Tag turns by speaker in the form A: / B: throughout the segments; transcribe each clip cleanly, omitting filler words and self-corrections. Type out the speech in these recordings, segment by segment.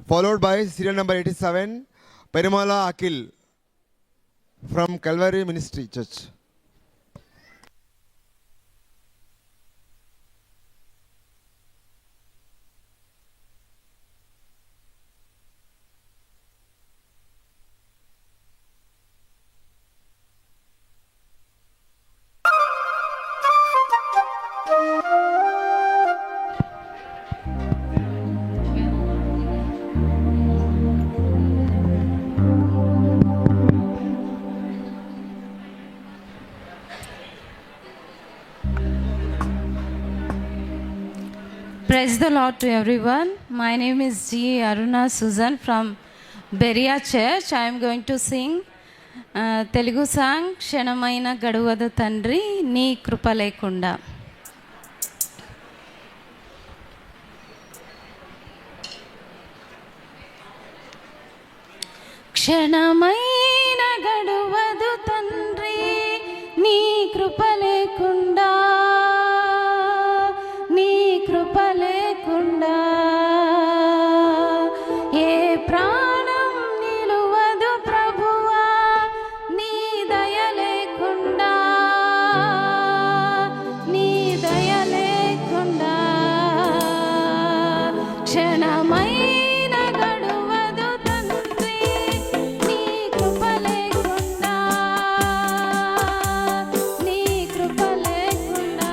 A: followed by serial number 87, Perimala Akil from Calvary Ministry Church.
B: Praise the Lord to everyone. My name is G. Aruna Susan from Beria Church. I am going to sing Telugu song Kshanamaina Gaduvadu Tandri Nee Krupa Lekunda. Kshanamaina Gaduvadu Tandri Nee Krupa Lekunda కృప లేకుండా ఏ ప్రాణం నిలువదు ప్రభువా నీ దయ లేకుండా నీ దయ లేకుండా క్షణమైన గడువదు తండ్రి నీ కృప లేకుండా నీ కృప లేకుండా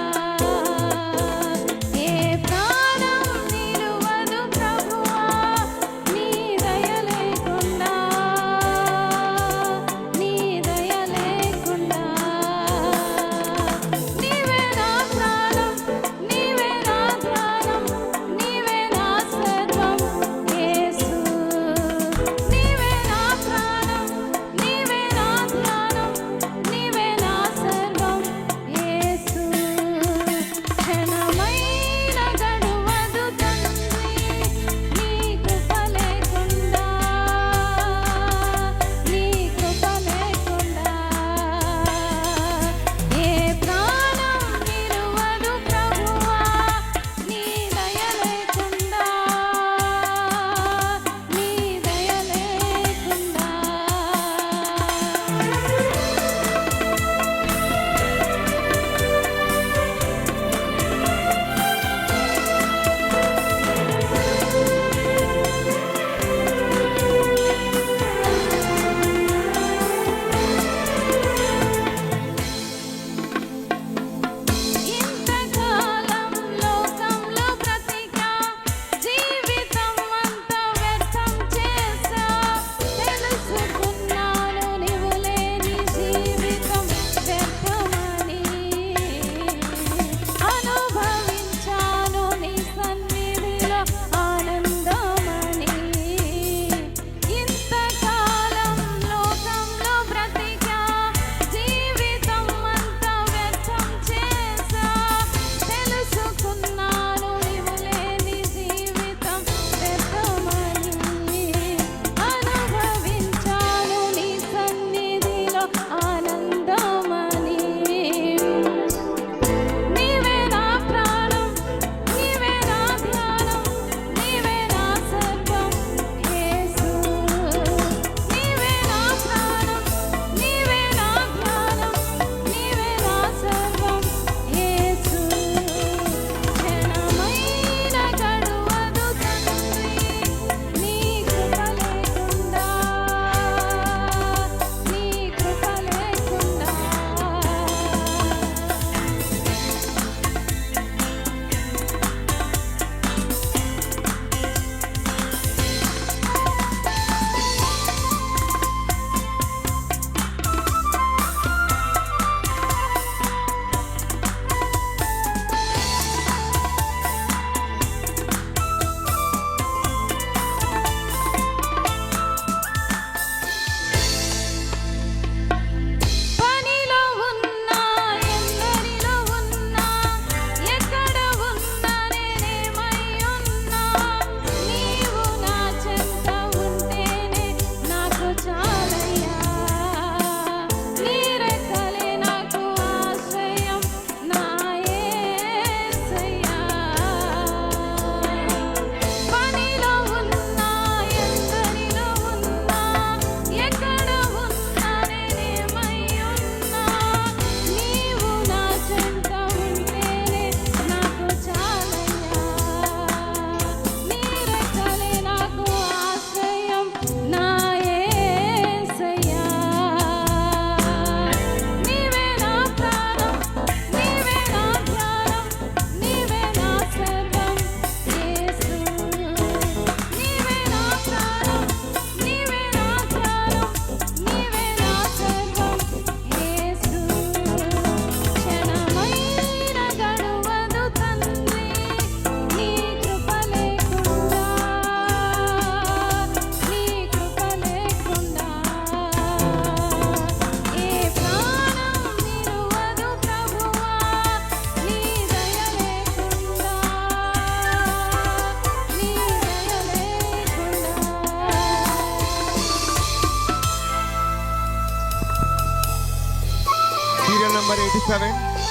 A: serial number 87,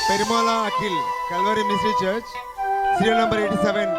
A: Perimala Akil, Calvary Ministry Church, serial number 87.